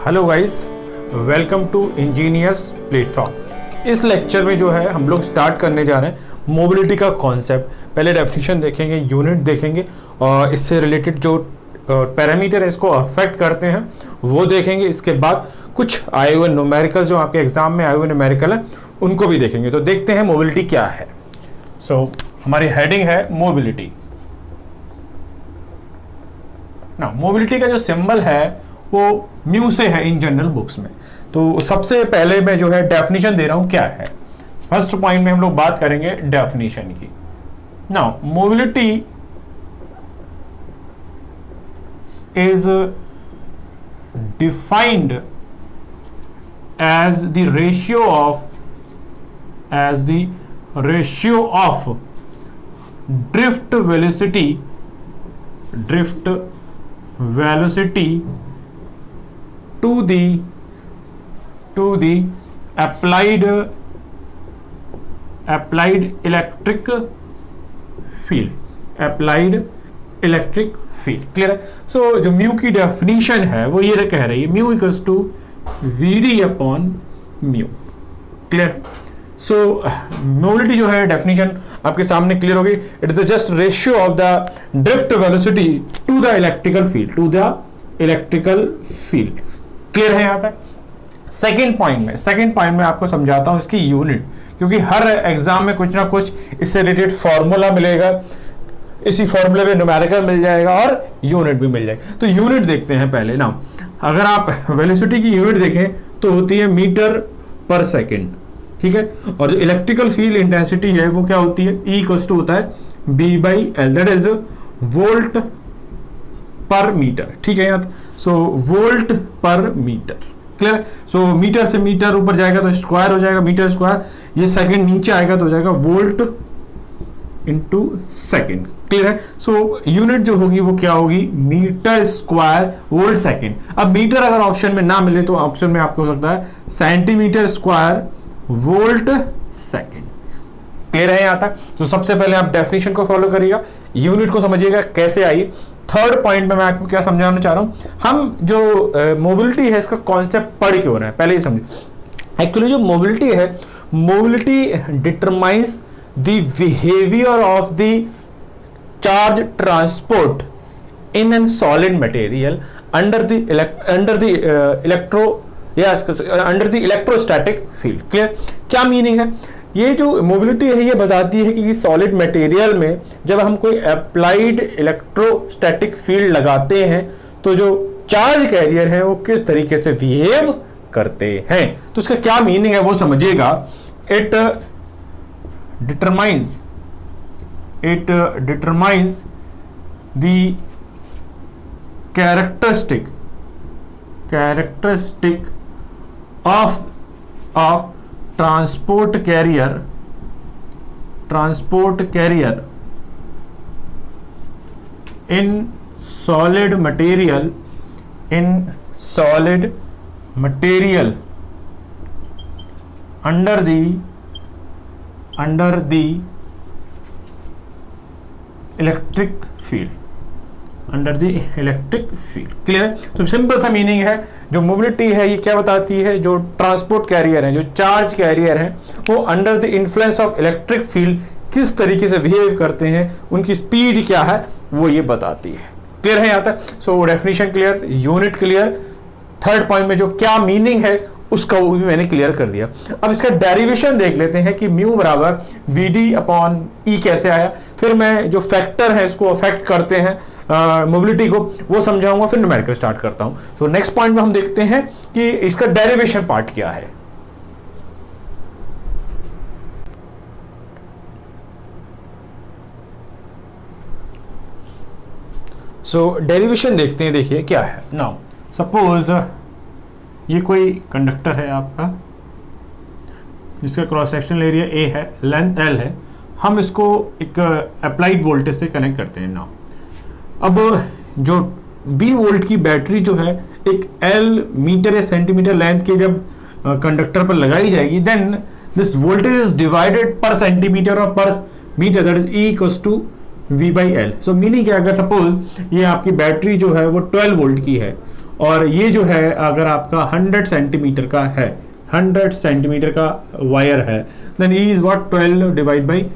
Hello guys, welcome to engineers platform. इस lecture में जो है हम लोग स्टार्ट करने जा रहे हैं मोबिलिटी का कॉन्सेप्ट। पहले डेफिनेशन देखेंगे, यूनिट देखेंगे और इससे रिलेटेड जो पैरामीटर है इसको अफेक्ट करते हैं वो देखेंगे। इसके बाद कुछ आए हुए न्यूमेरिकल जो आपके एग्जाम में आए हुए न्यूमेरिकल है उनको भी देखेंगे। तो देखते हैं मोबिलिटी क्या है। हमारी हेडिंग है मोबिलिटी। ना मोबिलिटी का जो सिंबल है वो म्यू से है इन जनरल बुक्स में। तो सबसे पहले मैं जो है डेफिनेशन दे रहा हूं क्या है। फर्स्ट पॉइंट में हम लोग बात करेंगे डेफिनेशन की। Now mobility is defined as the ratio of drift velocity to the applied electric field। Clear है। सो जो म्यू की डेफिनेशन है वो ये कह रही है mu equals to VD upon mu. Clear. So mobility जो है डेफिनेशन आपके सामने क्लियर होगी। It is just ratio of the drift velocity to the electrical field. Clear है यहाँ तक। सेकेंड पॉइंट में आपको समझाता हूं इसकी यूनिट, क्योंकि हर एग्जाम में कुछ ना कुछ इससे रिलेटेड फॉर्मूला मिलेगा, इसी फॉर्मूले में न्यूमेरिकल मिल जाएगा और यूनिट भी मिल जाएगा। तो यूनिट देखते हैं पहले ना। अगर आप वेलोसिटी की यूनिट देखें तो होती है मीटर पर सेकेंड। ठीक है। और जो इलेक्ट्रिकल फील्ड इंटेंसिटी है वो क्या होती है, ई इक्वल्स टू होता है B/L, दैट इज वोल्ट पर मीटर। ठीक है यार। सो वोल्ट पर मीटर। क्लियर। सो मीटर से मीटर ऊपर जाएगा तो स्क्वायर हो जाएगा, मीटर स्क्वायर। ये सेकंड नीचे आएगा तो हो जाएगा वोल्ट इनटू सेकंड। क्लियर है। सो यूनिट जो होगी वो क्या होगी, मीटर स्क्वायर वोल्ट सेकंड। अब मीटर अगर ऑप्शन में ना मिले तो ऑप्शन में आपको हो सकता है centimetre square volt second. Clear है यहाँ तक। तो सबसे पहले आप डेफिनेशन को फॉलो करिएगा, यूनिट को समझिएगा कैसे आई। थर्ड पॉइंट में मैं आपको क्या समझाना चाह रहा हूं, हम जो मोबिलिटी है इसका कॉन्सेप्ट पढ़ के हो रहा है, पहले ही समझिए। एक्चुअली जो मोबिलिटी है, mobility determines the behaviour of the charge transport in an solid material under the electrostatic field. Clear. क्या मीनिंग है, ये जो मोबिलिटी है ये बताती है कि सॉलिड मटेरियल में जब हम कोई अप्लाइड इलेक्ट्रोस्टैटिक फील्ड लगाते हैं तो जो चार्ज कैरियर है वो किस तरीके से बिहेव करते हैं। तो इसका क्या मीनिंग है वो समझिएगा। It determines the characteristic of transport carrier in solid material under the electric field. Clear है। तो सिंपल सा मीनिंग है, जो मोबिलिटी है ये क्या बताती है, जो ट्रांसपोर्ट कैरियर है, जो चार्ज कैरियर है वो under the influence of electric field किस तरीके से बिहेव करते हैं, उनकी स्पीड क्या है वो ये बताती है। क्लियर है यहाँ तक। So definition clear, unit clear. Third point में जो क्या मीनिंग है उसका वो भी मैंने क्लियर कर दिया। अब इसका डेरिवेशन देख लेते हैं कि म्यू बराबर वीडी अपॉन ई कैसे आया। फिर मैं जो फैक्टर है इसको अफेक्ट करते हैं मोबिलिटी को वो समझाऊंगा, फिर न्यूमेरिकल स्टार्ट करता हूं। तो नेक्स्ट पॉइंट में हम देखते हैं कि इसका डेरिवेशन पार्ट क्या है। सो डेरिवेशन देखते हैं। देखिए क्या है। नाउ सपोज ये कोई कंडक्टर है आपका जिसका क्रॉस सेक्शनल एरिया A है, लेंथ L है। हम इसको एक अप्लाइड वोल्टेज से कनेक्ट करते हैं। नाउ अब जो B वोल्ट की बैटरी जो है एक L मीटर या सेंटीमीटर लेंथ के जब कंडक्टर पर लगाई जाएगी, then this voltage is divided per centimetre और per metre, that is E equals to V/L। So meaning क्या, अगर सपोज ये आपकी बैटरी जो है वो 12 वोल्ट की है और ये जो है अगर आपका 100 सेंटीमीटर का है, 100 सेंटीमीटर का वायर है, then E is what 12 divide by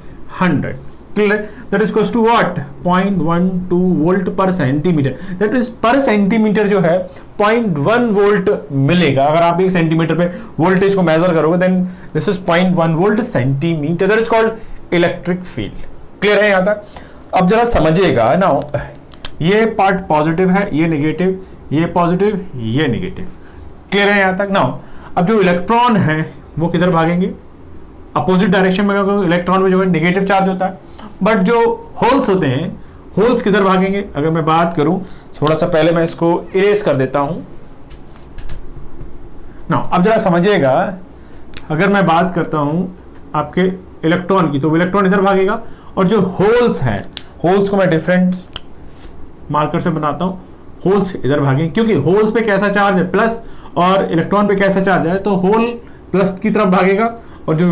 100, that is equals to what 0.12 volt per centimetre. That is per centimetre जो है 0.1 वोल्ट मिलेगा। अगर आप 1 सेंटीमीटर पे वोल्टेज को मेजर करोगे then this is 0.1 volt centimetre, that is called electric field. Clear है यहाँ तक? अब जरा समझिएगा ना, ये पार्ट पॉजिटिव है, ये नेगेटिव, ये पॉजिटिव, ये नेगेटिव। क्लियर है यहाँ तक? नाउ अब जो इलेक्ट्रॉन है वो किधर भागेंगे? अपोजिट डायरेक्शन में, क्योंकि इलेक्ट्रॉन में जो है नेगेटिव चार्ज होता है। बट जो होल्स होते हैं, होल्स किधर भागेंगे? अगर मैं बात करूं, थोड़ा सा पहले मैं इसको इरेज कर देता हूं ना। अब जरा समझिएगा, अगर मैं बात करता हूं आपके इलेक्ट्रॉन की, तो इलेक्ट्रॉन इधर भागेगा, और जो होल्स हैं, होल्स को मैं डिफरेंट मार्कर से बनाता हूं, होल्स इधर भागेंगे, क्योंकि होल्स पे कैसा चार्ज है प्लस, और इलेक्ट्रॉन पे कैसा चार्ज है, तो होल प्लस की तरफ भागेगा, और जो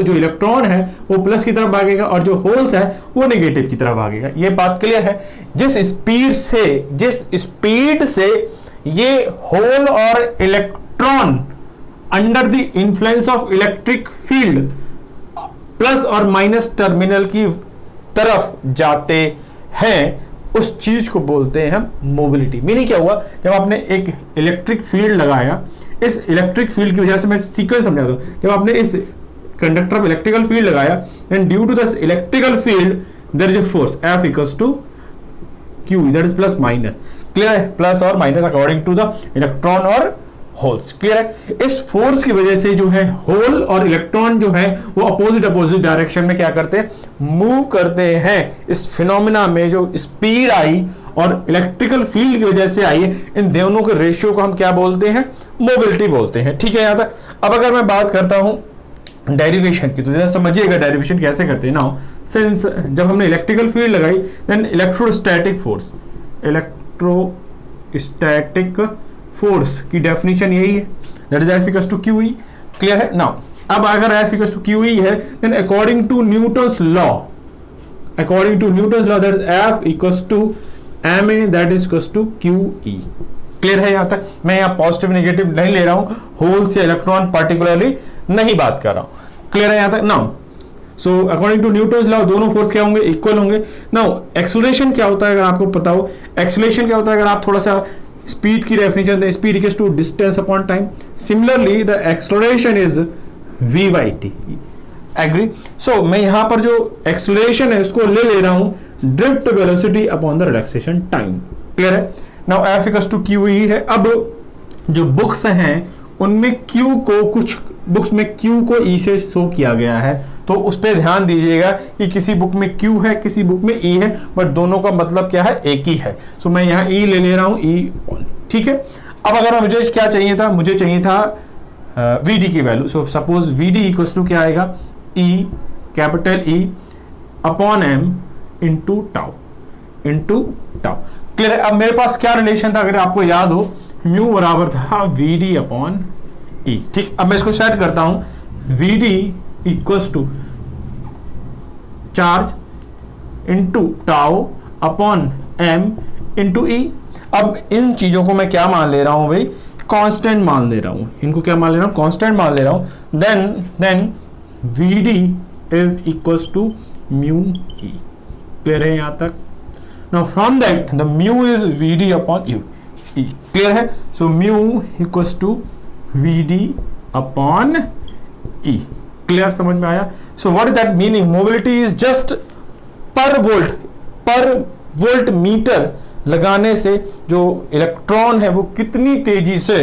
जो इलेक्ट्रॉन है वो प्लस की तरफ भागेगा, और जो होल्स है वो नेगेटिव की तरफ भागेगा। ये बात क्लियर है? जिस स्पीड से ये होल और electron under the influence of electric field plus और माइनस टर्मिनल की तरफ जाते हैं, उस चीज को बोलते हैं हम मोबिलिटी। मीनिंग क्या हुआ? जब आपने एक इलेक्ट्रिक फील्ड लगाया, इस इलेक्ट्रिक फील्ड की वजह से, मैं सीक्वेंस समझा दूं, जब आपने इस कंडक्टर पर इलेक्ट्रिकल फील्ड लगाया, then due to this electrical field there is a force F equals to Q, that is plus minus. Clear है? प्लस और minus according to the electron और होल्स। क्लियर है? इस फोर्स की वजह से जो है होल और इलेक्ट्रॉन जो है वो अपोजिट डायरेक्शन में क्या करते हैं? मूव करते हैं। इस फिनोमिना में जो स्पीड आई और इलेक्ट्रिकल फील्ड की वजह से आई है, इन दोनों के रेशियो को हम क्या बोलते हैं? मोबिलिटी बोलते हैं। ठीक है यहाँ तक? अब अगर मैं बात करता हूं डेरिवेशन की, तो जरा समझिएगा डेरिवेशन कैसे करते हैं। नाउ सिंस जब हमने इलेक्ट्रिकल फील्ड लगाई, देन इलेक्ट्रोस्टैटिक फोर्स की डेफिनेशन यही है, that is F equals to QE। Clear है? नाउ अब अगर F इक्वल्स टू QE है, then according to Newton's law that is F equals to MA that is equals to QE। Clear है यहाँ तक? मैं यहाँ पॉजिटिव नेगेटिव नहीं ले रहा हूँ, होल्स या इलेक्ट्रॉन पार्टिकुलरली नहीं बात कर रहा हूँ। क्लियर है यहाँ तक? Now so according to Newton's law दोनों फोर्स क्या होंगे? इक्वल होंगे। नाउ एक्सेलरेशन क्या होता है अगर आपको पता हो? एक्सेलरेशन क्या होता है? अगर आप थोड़ा सा स्पीड की डेफिनेशन दें, speed equals to distance upon time. Similarly the acceleration is v/t। Agree? So मैं यहां पर जो एक्सेलरेशन है उसको ले रहा हूं drift velocity upon the relaxation time. Clear है? Now F equals to QE है। अब जो बुक्स हैं उनमें Q को, कुछ बुक्स में Q को E से शो किया गया है, तो उस पर ध्यान दीजिएगा कि किसी बुक में Q है, किसी बुक में E है, बट दोनों का मतलब क्या है? एक ही है। सो मैं यहाँ E ले रहा हूँ, E। ठीक है? अब अगर मुझे क्या चाहिए था? मुझे चाहिए था VD की value. So suppose VD equals to क्या आएगा? E, capital E upon M into tau. Clear है? अब मेरे पास क्या रिलेशन था? अगर आपको याद हो, म्यू बराबर था VD अपॉन E। ठीक, अब मैं इसको सेट करता हूं, VD equals to charge into tau upon M into E। अब इन चीजों को मैं क्या मान ले रहा हूं भाई? कांस्टेंट मान ले रहा हूं। इनको क्या मान ले रहा हूं? कांस्टेंट मान ले रहा हूं। Then VD is equals to mu E। Clear है यहाँ तक? Now from that the mu is VD upon E। Clear है? So mu equals to VD upon E। Clear? समझ में आया? So what is that meaning? Mobility is just per volt metre लगाने से जो इलेक्ट्रॉन है वो कितनी तेजी से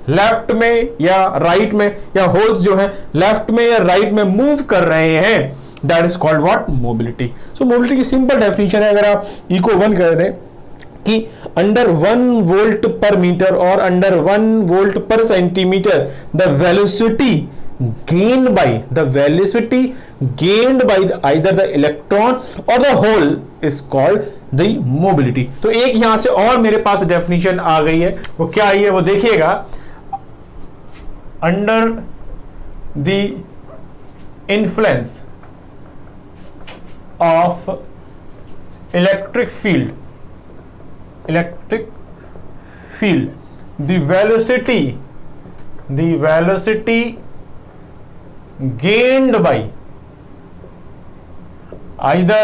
लेफ्ट में या राइट में, या होल्स जो है लेफ्ट में या राइट में मूव कर रहे हैं, that is called what? Mobility. So mobility की सिंपल डेफिनेशन है, अगर आप E को 1 कर दें कि अंडर 1 वोल्ट पर मीटर और under 1 volt per centimetre the velocity gained by either the electron or the hole is called the mobility। तो एक यहां से और मेरे पास डेफिनेशन आ गई है, वो क्या आई है वो देखिएगा। Under the influence of electric field, the velocity gained by either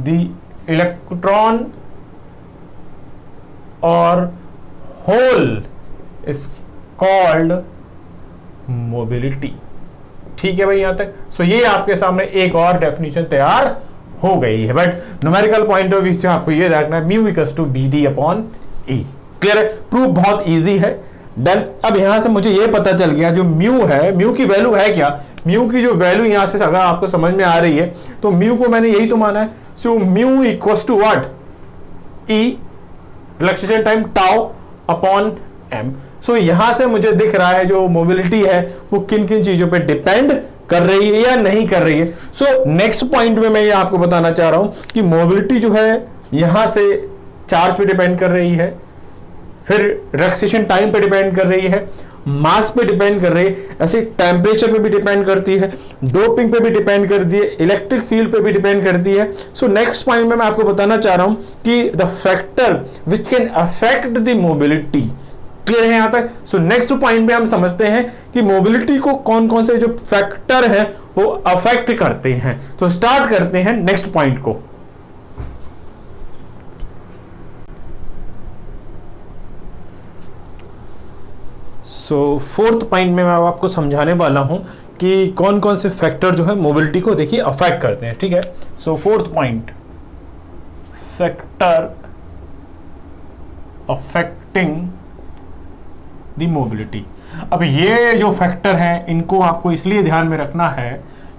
the electron or hole is called mobility। ठीक है भाई यहां तक। सो ये आपके सामने एक और डेफिनेशन तैयार हो गई है, but numerical point of view से आपको ये देखना है mu equals to BD upon E। Clear है? प्रूफ बहुत इजी है, डन। अब यहां से मुझे ये पता चल गया जो म्यू है, म्यू की वैल्यू है क्या, म्यू की जो वैल्यू यहां से अगर आपको समझ में आ रही है तो म्यू को मैंने यही तो माना है। So mu equals to what, E relaxation time tau upon M। So यहां से मुझे दिख रहा है जो मोबिलिटी है वो किन किन चीजों पे डिपेंड कर रही है या नहीं कर रही है। सो नेक्स्ट पॉइंट में मैं ये आपको बताना चाह रहा हूं कि मोबिलिटी जो है यहां से चार्ज पे डिपेंड कर रही है, फिर रिलैक्सेशन टाइम पे डिपेंड कर रही है, मास पे डिपेंड कर रही है, ऐसे टेम्परेचर पे भी डिपेंड करती है, डोपिंग पे भी डिपेंड करती है, इलेक्ट्रिक फील्ड पे भी डिपेंड करती है। सो नेक्स्ट पॉइंट में मैं आपको बताना चाह रहा हूं कि the factor which can affect the mobility. Clear है यहां तक? सो नेक्स्ट पॉइंट में हम समझते हैं कि मोबिलिटी को कौन कौन से जो फैक्टर हैं वो अफेक्ट करते हैं। तो स्टार्ट करते हैं नेक्स्ट पॉइंट को। सो फोर्थ पॉइंट में मैं आपको समझाने वाला हूं कि कौन कौन से फैक्टर जो है मोबिलिटी को देखिए अफेक्ट करते हैं। ठीक है? सो फोर्थ पॉइंट, फैक्टर अफेक्टिंग दी मोबिलिटी। अब ये जो फैक्टर हैं इनको आपको इसलिए ध्यान में रखना है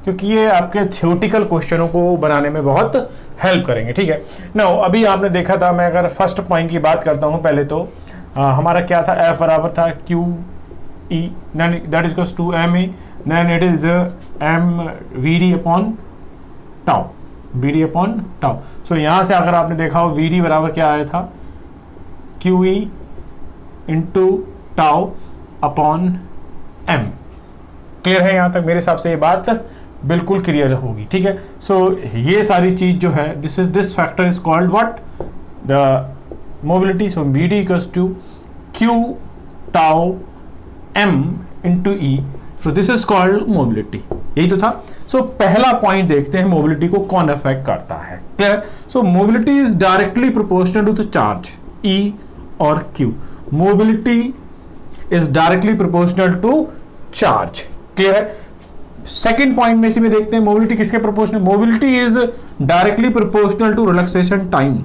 क्योंकि ये आपके थ्योरेटिकल क्वेश्चनों को बनाने में बहुत हेल्प करेंगे। ठीक है ना? अभी आपने देखा था, मैं अगर फर्स्ट पॉइंट की बात करता हूं पहले तो हमारा क्या था, F बराबर था QE that is equals to ME, then it is MVD upon tau, BD upon tau. So यहां से अगर आपने देखा हो VD बराबर क्या आया था, QE into tau upon M। Clear है यहां तक? मेरे हिसाब से ये बात बिल्कुल क्लियर होगी। ठीक है? सो ये सारी चीज जो है this factor is called what, the mobility. So BD equals to Q tau M into E। So this is called mobility. यही तो था। सो पहला पॉइंट देखते हैं मोबिलिटी को कौन अफेक्ट करता है। Clear? So mobility is directly proportional to the charge E और Q। Mobility is directly proportional to charge. Clear है? सेकेंड पॉइंट में इसी में देखते हैं मोबिलिटी किसके proportional, mobility is directly proportional to relaxation time,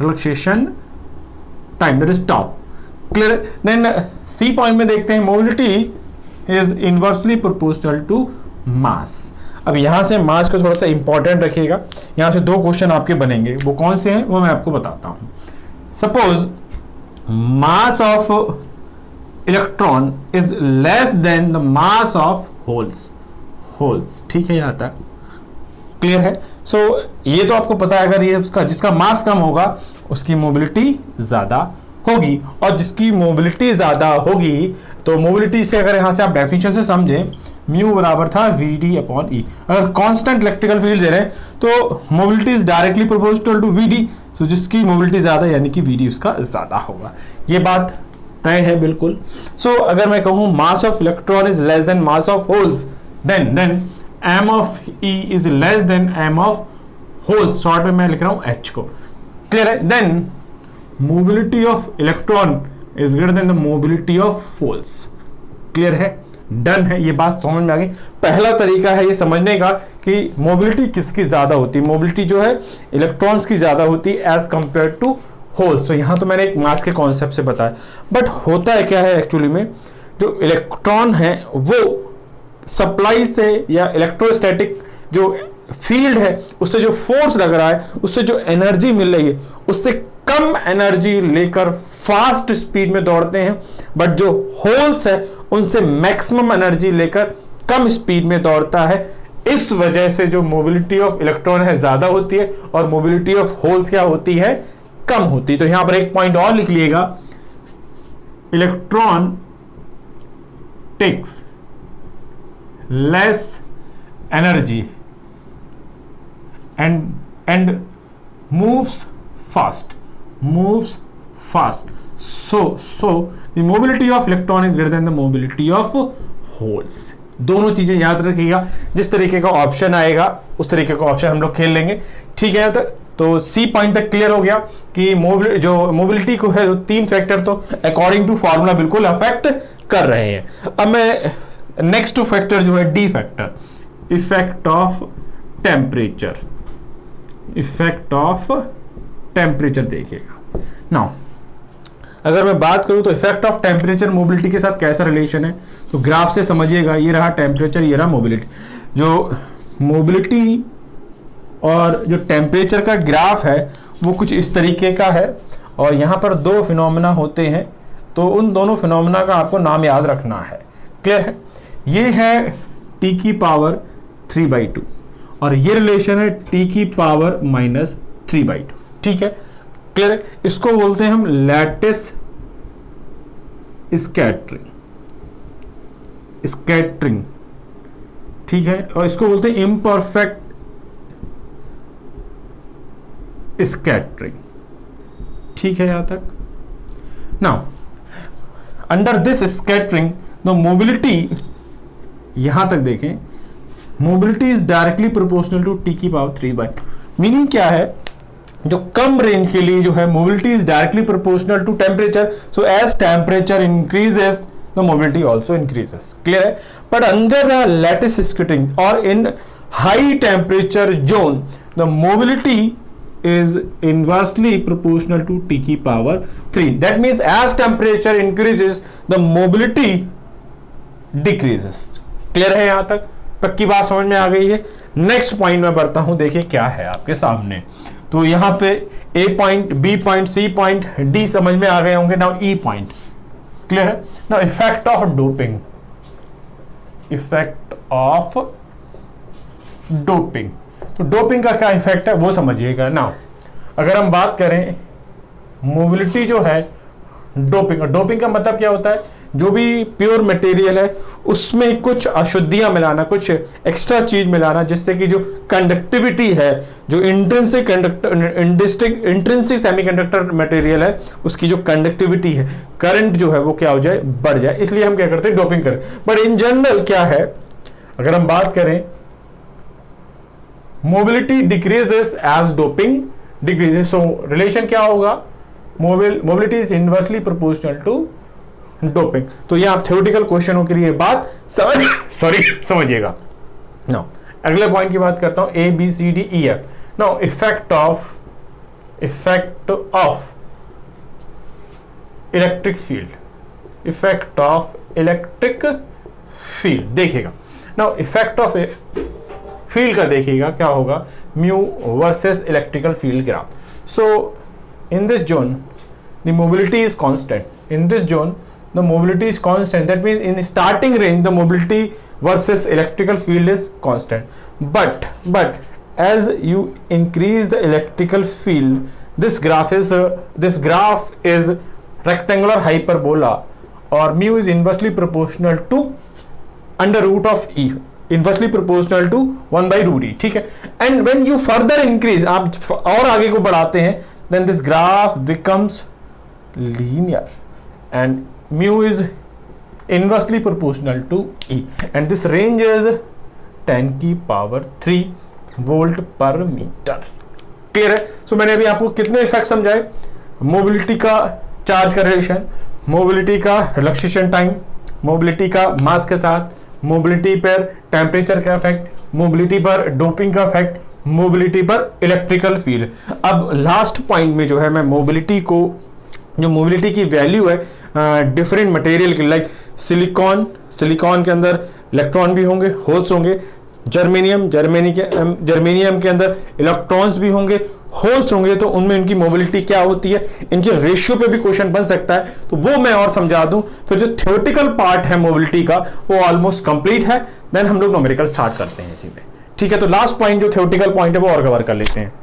relaxation time that is tau. Clear? Then C point में देखते हैं mobility is inversely proportional to mass. अब यहां से मास को थोड़ा सा इंपॉर्टेंट रखिएगा, यहां से दो क्वेश्चन आपके बनेंगे, वो कौन से हैं वो मैं आपको बताता हूं। Suppose mass of electron is less then the mass of holes. ठीक है यहां तक? क्लियर है? सो ये तो आपको पता है, अगर ये उसका जिसका मास कम होगा उसकी मोबिलिटी ज्यादा होगी, और जिसकी मोबिलिटी ज्यादा होगी तो मोबिलिटी से अगर यहां से आप डेफिनेशन से समझें, म्यू बराबर था VD अपॉन E। अगर कांस्टेंट इलेक्ट्रिकल फील्ड दे रहे हैं तो mobility is directly proportional to VD। So जिसकी मोबिलिटी ज्यादा यानी कि VD उसका ज्यादा होगा। ये बात तय है बिल्कुल। सो अगर मैं कहूं mass of electron is less than mass of holes, then M of E is less than M of holes. Short में मैं लिख रहा हूं H को। क्लियर है? Then mobility of electron is greater than the mobility of holes. Clear है? Done है? ये बात समझ में आ गई। पहला तरीका है ये समझने का कि मोबिलिटी किसकी ज्यादा होती है। मोबिलिटी जो है इलेक्ट्रॉन्स की ज्यादा होती है एज कंपेयर टू होल्स। तो यहां तो मैंने एक मास के कॉन्सेप्ट से बताया, बट होता है क्या है एक्चुअली में, जो इलेक्ट्रॉन है वो सप्लाई से या इलेक्ट्रोस्टैटिक जो फील्ड है उससे जो फोर्स लग रहा है, उससे जो एनर्जी मिल रही है, उससे कम एनर्जी लेकर फास्ट स्पीड में दौड़ते हैं, बट जो होल्स है उनसे मैक्सिमम एनर्जी लेकर कम स्पीड में दौड़ता है। इस वजह से जो मोबिलिटी ऑफ इलेक्ट्रॉन है ज्यादा होती है और मोबिलिटी ऑफ होल्स क्या होती है, कम होती है। तो यहां पर एक पॉइंट और लिख लीजिएगा, electron takes less energy and moves fast so the mobility of electron is greater than the mobility of holes. दोनों चीजें याद रखिएगा, जिस तरीके का ऑप्शन आएगा उस तरीके का ऑप्शन हम लोग खेल लेंगे, ठीक है। तो सी पॉइंट तक क्लियर हो गया कि जो मोबिलिटी को है, 3 फैक्टर तो अकॉर्डिंग टू फॉर्मूला बिल्कुल अफेक्ट कर रहे हैं। अब मैं नेक्स्ट फैक्टर जो है D factor, effect of temperature, effect of temperature देखिएगा। नाउ अगर मैं बात करूं तो इफेक्ट ऑफ टेम्परेचर मोबिलिटी के साथ कैसा रिलेशन है, तो ग्राफ से समझिएगा। ये रहा टेम्परेचर, ये रहा मोबिलिटी। जो मोबिलिटी और जो टेम्परेचर का ग्राफ है वो कुछ इस तरीके का है, और यहाँ पर 2 फिनोमेना होते हैं, तो उन दोनों फिनोमेना का आपको नाम याद रखना है। क्लियर है? ये है t की पावर 3/2 और ये रिलेशन है t की पावर -3/2, ठीक है। क्लियर है? इसको बोलते हैं हम लैटिस स्कैटरिंग, ठीक है, और इसको बोलते हैं इम्परफेक्ट स्कैटरिंग, ठीक है यहां तक। Now under this scattering the mobility, यहां तक देखें, mobility is directly proportional to t की पावर 3/2। मीनिंग क्या है, जो कम रेंज के लिए जो है mobility is directly proportional to temperature, so as temperature increases the mobility also increases. Clear है? But under the lattice scattering और in high temperature zone the mobility is inversely proportional to t की power 3. That means as temperature increases the mobility decreases. Clear है? यहां तक पक्की बात समझ में आ गई है। नेक्स्ट पॉइंट में बढ़ता हूं, देखिए क्या है आपके सामने। तो यहां पे A point, B point, C point, D समझ में आ गए होंगे। नाउ ई पॉइंट क्लियर है? Now effect of doping, effect of doping. तो डोपिंग का क्या इफेक्ट है वो समझिएगा। नाउ अगर हम बात करें मोबिलिटी जो है डोपिंग, और डोपिंग का मतलब क्या होता है, जो भी प्योर मटेरियल है उसमें कुछ अशुद्धियां मिलाना, कुछ एक्स्ट्रा चीज मिलाना, जिससे कि जो कंडक्टिविटी है, जो इंट्रिंसिक सेमीकंडक्टर मटेरियल है, उसकी जो कंडक्टिविटी है, करंट जो है वो क्या हो जाए, बढ़ जाए। इसलिए हम क्या करते हैं, डोपिंग करें। बट इन जनरल क्या है, अगर हम बात करें mobility decreases as doping decreases, so relation क्या होगा, mobility is inversely proportional to doping. तो ये आप थ्योरेटिकल क्वेश्चनों के लिए बात समझिएगा। नाउ अगले पॉइंट की बात करता हूं, A B C D E F. Now effect of electric field, effect of electric field देखिएगा। नाउ इफेक्ट ऑफ फील्ड का देखिएगा क्या होगा, mu versus electrical field graph. So in this zone the mobility is constant, in this zone the mobility is constant. That means in starting range the mobility versus electrical field is constant, but as you increase the electrical field, this graph is rectangular hyperbola, or mu is inversely proportional to under root of e, inversely proportional to 1/√e, ठीक है। and when you further increase, आप और आगे को बढ़ाते हैं, then this graph becomes linear and mu is inversely proportional to e, and this range is 10 की power 3 volt पर मीटर। क्लियर है? सो मैंने अभी आपको कितने इफेक्ट समझाए, मोबिलिटी का चार्ज का रिलेशन, मोबिलिटी का रिलैक्सेशन टाइम, मोबिलिटी का मास के साथ, मोबिलिटी पर टेम्परेचर का इफेक्ट, मोबिलिटी पर डोपिंग का इफेक्ट, मोबिलिटी पर इलेक्ट्रिकल फील्ड। अब लास्ट पॉइंट में जो है मैं मोबिलिटी को, जो मोबिलिटी की वैल्यू है डिफरेंट मटेरियल की, लाइक सिलिकॉन के अंदर इलेक्ट्रॉन भी होंगे, होल्स होंगे, जर्मेनियम के अंदर इलेक्ट्रॉन्स भी होंगे, होल्स होंगे, तो उनमें इनकी मोबिलिटी क्या होती है, इनके रेशियो पे भी क्वेश्चन बन सकता है, तो वो मैं और समझा दूं। फिर जो थ्योरेटिकल पार्ट है मोबिलिटी का वो ऑलमोस्ट कंप्लीट है, देन हम लोग न्यूमेरिकल स्टार्ट करते हैं इसी में, ठीक है। तो लास्ट पॉइंट जो थ्योरेटिकल पॉइंट है वो और कवर कर लेते हैं।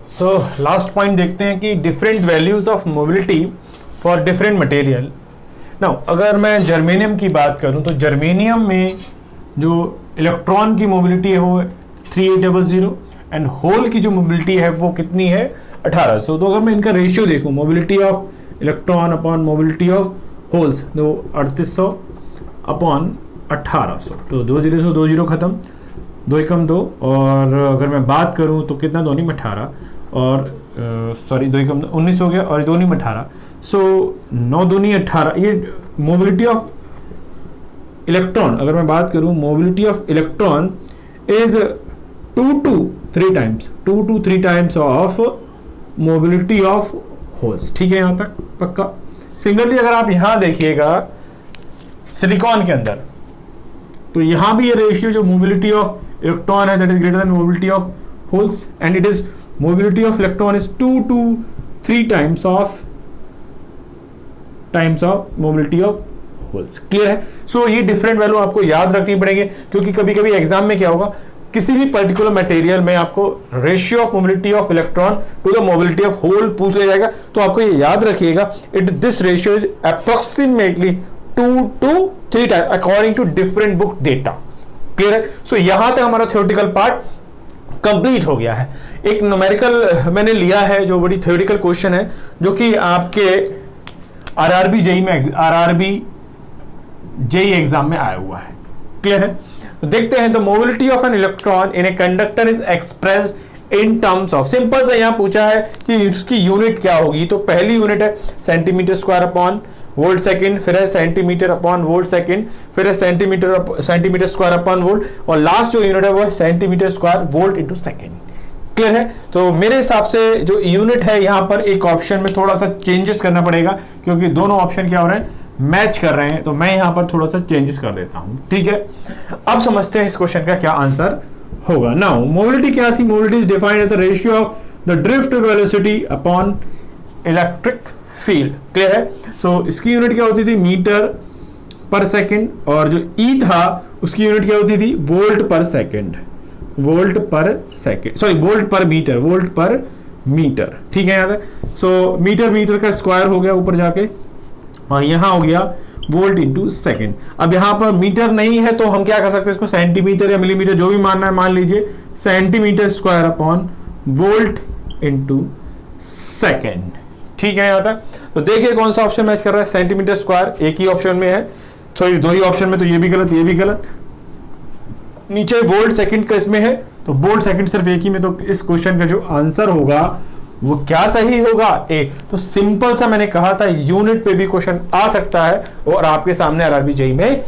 सो लास्ट पॉइंट देखते हैं कि different values of mobility for different material. Now अगर मैं जर्मेनियम की बात करूं तो जर्मेनियम में जो इलेक्ट्रॉन की मोबिलिटी है वो 3800 एंड होल की जो मोबिलिटी है वो कितनी है 1800। तो अगर मैं इनका रेशियो देखूं, mobility of electron upon mobility of holes, तो 3800 अपॉन 1800, तो 2 0 से 2 0 खत्म, 2 एकम 2, और अगर मैं बात करूं तो कितना, 2 में 18 और सॉरी 2 एकम 19 हो गया और 2 में 18, सो 9 दूनी 18। ये मोबिलिटी ऑफ इलेक्ट्रॉन, अगर मैं बात करूं mobility of electron is 2 to 3 times of mobility of holes. ठीक है, यहां तक पक्का। सिमिलरली अगर आप यहां देखिएगा सिलिकॉन के अंदर, तो यहां भी ये रेशियो जो मोबिलिटी ऑफ इलेक्ट्रॉन है that is greater then mobility of holes, and it is mobility of electron is 2 to 3 times of mobility of holes. Clear है? सो ये डिफरेंट वैल्यू आपको याद रखनी पड़ेगी, क्योंकि कभी कभी एग्जाम में क्या होगा, किसी भी पर्टिकुलर मटेरियल में आपको ratio of mobility of electron to the mobility of hole पूछ लिया जाएगा। तो आपको ये याद रखिएगा, this ratio is approximately 2 to 3 time according to different book data. Clear है? सो यहां तक हमारा थ्योरेटिकल पार्ट कंप्लीट हो गया है। एक न्यूमेरिकल मैंने लिया है जो बड़ी थ्योरेटिकल क्वेश्चन है, जो कि आपके आरआरबी जेई एग्जाम में आया हुआ है। क्लियर है? तो देखते हैं, the mobility of an electron in a conductor is expressed in terms of, simple से यहां पूछा है कि इसकी यूनिट क्या होगी। तो पहली यूनिट है centimetre square upon volt second, फिर है सेंटीमीटर अपॉन वोल्ट सेकंड, फिर है सेंटीमीटर स्क्वायर अपॉन वोल्ट, और लास्ट जो यूनिट है वो है centimetre square volt into second. Clear है? तो मेरे हिसाब से जो यूनिट है यहां पर एक ऑप्शन में थोड़ा सा चेंजेस करना पड़ेगा, क्योंकि दोनों ऑप्शन क्या हो रहे हैं, मैच कर रहे हैं। तो मैं यहां पर थोड़ा सा चेंजेस कर देता हूं। ठीक है, अब समझते हैं इस क्वेश्चन का क्या आंसर होगा। नाउ मोबिलिटी क्या थी? Mobility is defined as the ratio of the drift velocity upon electric field. Clear है? सो इसकी यूनिट क्या होती थी, मीटर पर सेकंड, और जो ई था उसकी यूनिट क्या होती थी, वोल्ट पर सेकंड, वोल्ट पर मीटर। ठीक है यार? सो मीटर का स्क्वायर हो गया ऊपर जाके, और यहां हो गया वोल्ट इंटू सेकेंड। अब यहां पर मीटर नहीं है तो हम क्या कर सकते हैं, इसको सेंटीमीटर या मिलीमीटर जो भी मानना है मान लीजिए, centimetre square upon volt into second. ठीक है यहां तक? तो देखिए कौन सा ऑप्शन मैच कर रहा है, सेंटीमीटर स्क्वायर एक ही ऑप्शन में है, सॉरी 2 ही ऑप्शन में, तो ये भी गलत, ये भी गलत। नीचे वोल्ट सेकंड का इसमें है, तो वोल्ट सेकंड सिर्फ एक ही में, तो इस क्वेश्चन का जो आंसर होगा वो क्या सही होगा, ए। तो सिंपल सा मैंने कहा था यूनिट पे भी क्वेश्चन आ सकता है, और आपके सामने आरआरबी जेईई में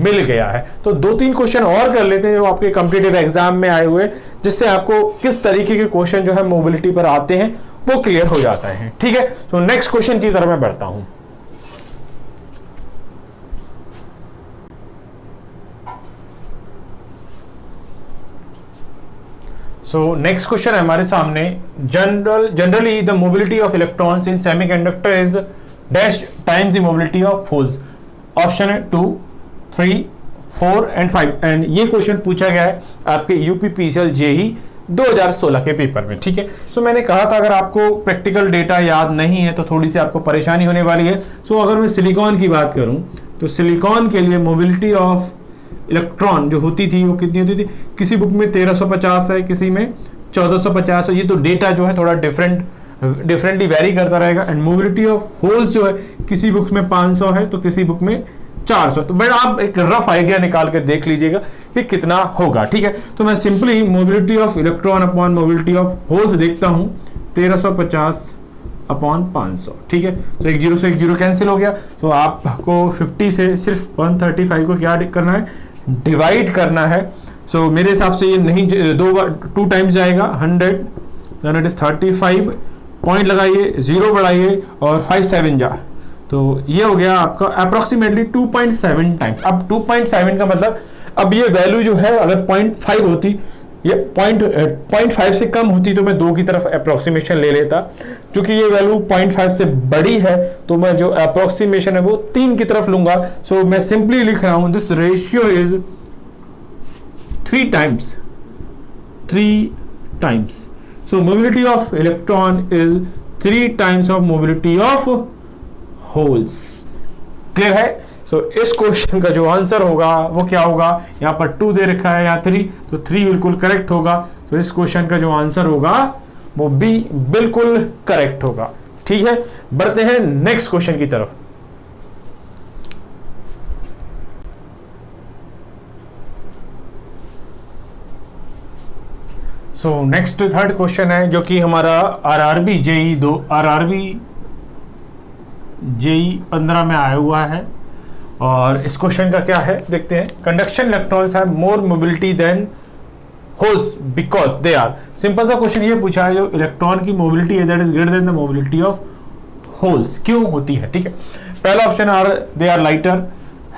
मिल गया है। तो 2-3 क्वेश्चन और कर लेते हैं जो आपके कॉम्पिटिटिव एग्जाम में आए हुए, जिससे आपको किस तरीके के क्वेश्चन जो है मोबिलिटी पर आते हैं वो क्लियर हो जाता है। ठीक है, तो नेक्स्ट क्वेश्चन की तरफ मैं बढ़ता हूं। सो नेक्स्ट क्वेश्चन है हमारे सामने, generally the mobility of electrons in semiconductor is dash times the mobility of holes. Option है 2, 3, 4 एंड 5, एंड ये क्वेश्चन पूछा गया है आपके यूपीपीसीएल जेईई 2016 के पेपर में। ठीक है, सो मैंने कहा था अगर आपको प्रैक्टिकल डेटा याद नहीं है तो थोड़ी सी आपको परेशानी होने वाली है। सो अगर मैं सिलिकॉन की बात करूं तो सिलिकॉन के लिए मोबिलिटी ऑफ इलेक्ट्रॉन जो होती थी वो कितनी होती थी, किसी बुक में 1350 है, किसी में 1450 है। ये तो डेटा जो है थोड़ा डिफरेंटली वेरी करता रहेगा। एंड मोबिलिटी ऑफ होल्स जो है किसी बुक में 500 है तो किसी बुक में 400। तो बट आप एक रफ आइडिया निकाल के देख लीजिएगा कि कितना होगा। ठीक है, तो मैं simply mobility of electron upon mobility of holes देखता हूं, 1350 अपॉन 500। ठीक है, तो 1 0 से 1 0 कैंसिल हो गया। तो आपको 50 से सिर्फ 135 को क्या करना है, डिवाइड करना है। सो मेरे हिसाब से ये नहीं 2 टाइम्स जाएगा, 100 देन इट इज 35, पॉइंट लगाइए, 0 बढ़ाइए और 5 7 जा, तो ये हो गया आपका अप्रोक्सीमेटली 2.7 टाइम्स। अब 2.7 का मतलब अब ये वैल्यू जो है अगर 0.5 होती, ये 0.5 से कम होती तो मैं 2 की तरफ अप्रोक्सीमेशन ले लेता। क्योंकि ये वैल्यू 0.5 से बड़ी है तो मैं जो अप्रोक्सीमेशन है वो 3 की तरफ लूंगा। सो मैं सिंपली लिख रहा हूं this ratio is 3 times. So mobility of electron is 3 times of mobility of holes. Clear है? सो इस क्वेश्चन का जो आंसर होगा वो क्या होगा, यहाँ पर 2 दे रखा है, यहाँ 3, तो 3 बिल्कुल करेक्ट होगा। तो इस क्वेश्चन का जो आंसर होगा वो बी बिल्कुल करेक्ट होगा। ठीक है, बढ़ते हैं नेक्स्ट क्वेश्चन की तरफ। सो नेक्स्ट थर्ड क्वेश्चन है जो कि हमारा आरआरबी जेई 15 में आया हुआ है। और इस क्वेश्चन का क्या है देखते हैं। Conduction electrons have more mobility than holes because they are, simple सा क्वेश्चन ये पूछा है जो इलेक्ट्रॉन की मोबिलिटी है that is greater than the mobility of holes, क्यों होती है। ठीक है, पहला option they are lighter,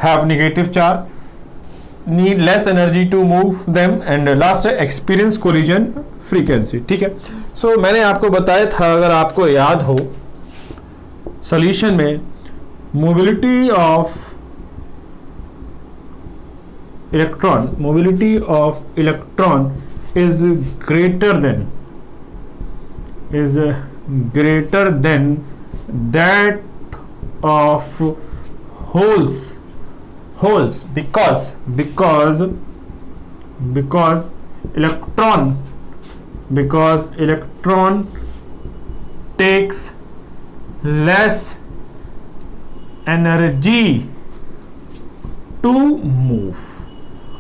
have negative charge, need less energy to move them, and last है experience collision frequency। ठीक है, सो मैंने आपको बताया था, अगर आपको याद हो सॉल्यूशन में, mobility of electron is greater than that of holes because electron takes less energy to move।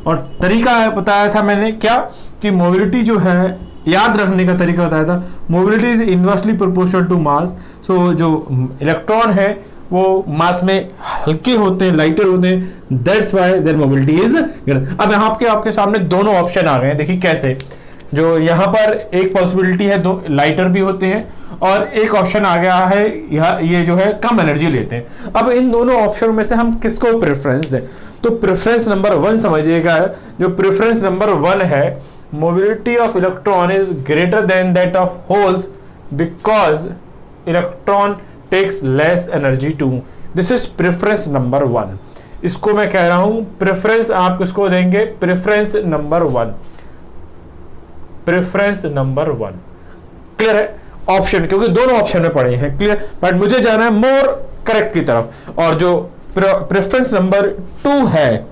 और तरीका बताया था मैंने क्या कि मोबिलिटी जो है, याद रखने का तरीका बताया था, mobility is inversely proportional to mass. So जो इलेक्ट्रॉन है वो मास में हल्के होते हैं, लाइटर होते हैं, that's why their mobility is greater. अब यहाँ आपके सामने दोनों ऑप्शन आ गए हैं, देखिए कैसे। जो यहाँ पर एक पॉसिबिलिटी है, दो लाइटर भी होते हैं, और एक ऑप्शन आ गया है ये जो है कम एनर्जी लेते हैं। अब इन दोनों ऑप्शन में से हम किसको प्रेफरेंस दें, तो प्रेफरेंस नंबर 1 समझिएगा। जो प्रेफरेंस नंबर 1 है, mobility of electron is greater than that of holes because electron takes less energy too. This is preference number 1। इसको मैं कह रहा हूं प्रेफरेंस, आप किसको देंगे, preference number 1, preference number 1। Clear है ऑप्शन, क्योंकि दोनों ऑप्शन में पड़े हैं। क्लियर, बट मुझे जाना है मोर करेक्ट की तरफ, और जो प्रेफरेंस नंबर 2 है,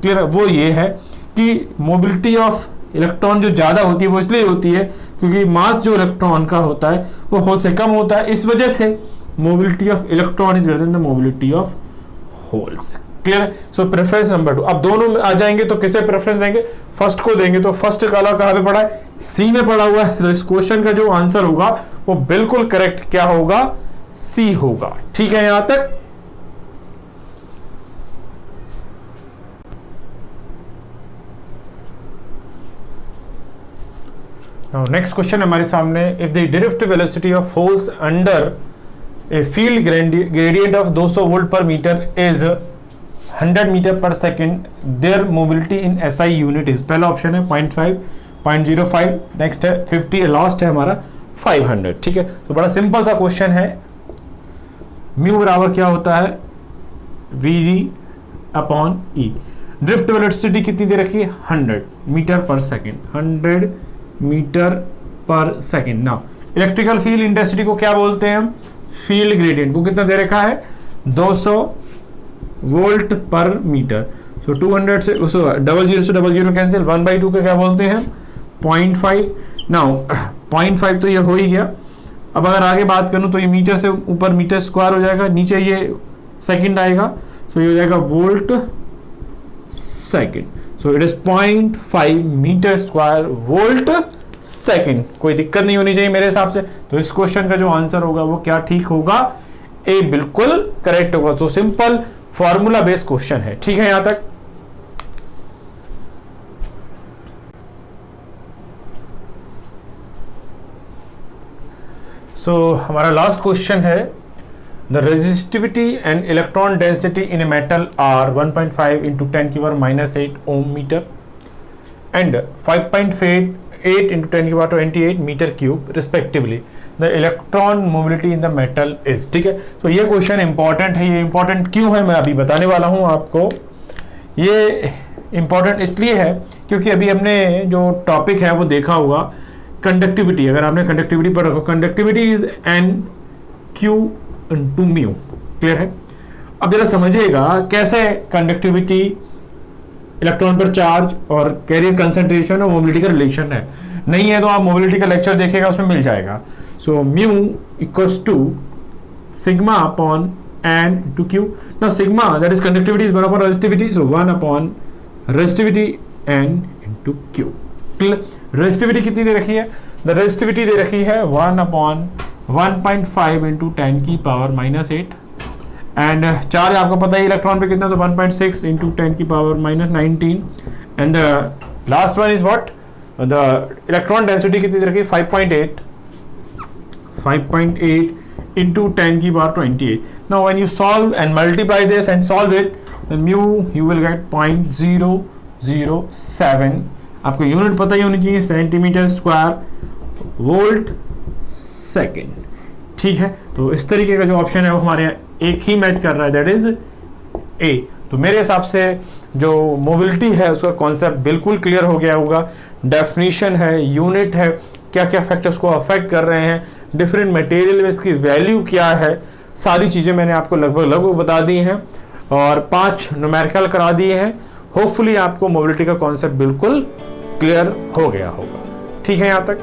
क्लियर, वो ये है कि मोबिलिटी ऑफ इलेक्ट्रॉन जो ज्यादा होती है वो इसलिए होती है क्योंकि मास जो इलेक्ट्रॉन का होता है वो होल से कम होता है, इस वजह से mobility of electron is greater than the mobility of holes. Clear है, सो प्रेफरेंस नंबर 2। अब दोनों में आ जाएंगे तो किसे प्रेफरेंस देंगे, फर्स्ट को देंगे। तो फर्स्ट वाला कहां पे पड़ा है, सी में पड़ा हुआ है। तो इस क्वेश्चन का जो आंसर होगा वो बिल्कुल करेक्ट क्या होगा, सी होगा। ठीक है, यहां तक। Now next question हमारे सामने, if the derivative velocity of holes under a field gradient of 200 volt per meter is 100 meter per second, their mobility in SI unit is, पहला ऑप्शन है 0.5, 0.05, नेक्स्ट है 50, लास्ट है हमारा 500। ठीक है, तो बड़ा सिंपल सा क्वेश्चन है। म्यू बराबर क्या होता है, VD upon E। Drift velocity कितनी दे रखी है, 100 मीटर पर सेकेंड, 100 मीटर पर सेकेंड। ना इलेक्ट्रिकल फील्ड इंटेंसिटी को क्या बोलते हैं हम, फील्ड ग्रेडियंट। वो कितना दे रखा है, 200 वोल्ट पर मीटर। सो 200 से 00 से 00 कैंसिल, 1/2 का क्या बोलते हैं, 0.5। नाउ 0.5 तो ये हो ही गया। अब अगर आगे बात करूं तो ये मीटर से ऊपर मीटर स्क्वायर हो जाएगा, नीचे ये सेकंड आएगा, सो ये हो जाएगा volt second. So it is 0.5 metre square volt second. कोई दिक्कत नहीं होनी चाहिए मेरे हिसाब से। तो इस क्वेश्चन का जो आंसर होगा वो क्या ठीक होगा, ए बिल्कुल करेक्ट होगा। तो सिंपल फॉर्मूला बेस्ड क्वेश्चन है। ठीक है, यहां तक। हमारा लास्ट क्वेश्चन है, the resistivity and electron density in a metal are 1.5 into 10⁻⁸ ohm metre and 5.8 into 10⁻28 metre cube respectively. The electron mobility in the metal is. ठीक है, तो ये क्वेश्चन इंपॉर्टेंट है। ये इंपॉर्टेंट क्यों है मैं अभी बताने वाला हूं आपको। ये इंपॉर्टेंट इसलिए है क्योंकि अभी हमने जो टॉपिक है वो देखा होगा कंडक्टिविटी। अगर आपने कंडक्टिविटी पर रखो, conductivity is an Q into mu. Clear है, अब जरा समझिएगा कैसे कंडक्टिविटी, इलेक्ट्रॉन पर चार्ज और कैरियर कंसंट्रेशन और मोबिलिटी का रिलेशन है। नहीं है तो आप मोबिलिटी का लेक्चर देखेगा, उसमें मिल जाएगा। So mu equals to sigma upon N to Q. Now sigma that is conductivity is 1 upon resistivity, so 1 upon resistivity N into Q. Resistivity कितनी दे रखी है? द रेजिस्टिविटी दे रखी है 1 अपॉन 1.5 इंटू 10 की पावर -8 एंड चार्ज आपको पता है इलेक्ट्रॉन पे कितना, तो 1.6 इंटू 10 की power -19 and the last one is what, the electron density कितनी दे रखी है? 5.8 into 10 की power 28. Now when you solve and multiply this and solve it, then mu you will get 0.007. आपको यूनिट पता ही होनी चाहिए, सेंटीमीटर स्क्वायर वोल्ट सेकेंड। ठीक है, तो इस तरीके का जो ऑप्शन है वो हमारे यहाँ एक ही मैच कर रहा है, दैट इज ए। तो मेरे हिसाब से जो मोबिलिटी है उसका कॉन्सेप्ट बिल्कुल क्लियर हो गया होगा। डेफिनेशन है, यूनिट है, क्या क्या फैक्टर्स को अफेक्ट कर रहे हैं, डिफरेंट मटेरियल में इसकी वैल्यू क्या है, सारी चीज़ें मैंने आपको लगभग बता दी हैं और 5 न्यूमेरिकल करा दिए हैं। होपफुली आपको मोबिलिटी का कॉन्सेप्ट बिल्कुल क्लियर हो गया होगा। ठीक है यहाँ तक?